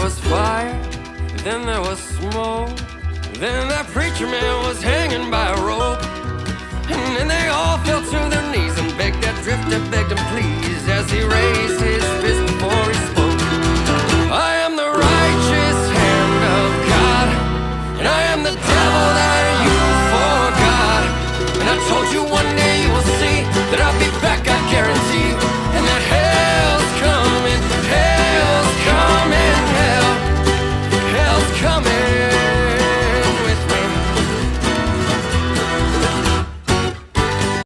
was fire, then there was smoke. Then that preacher man was hanging by a rope. And then they all fell to their knees and begged that drifter, begged him please, as he raised his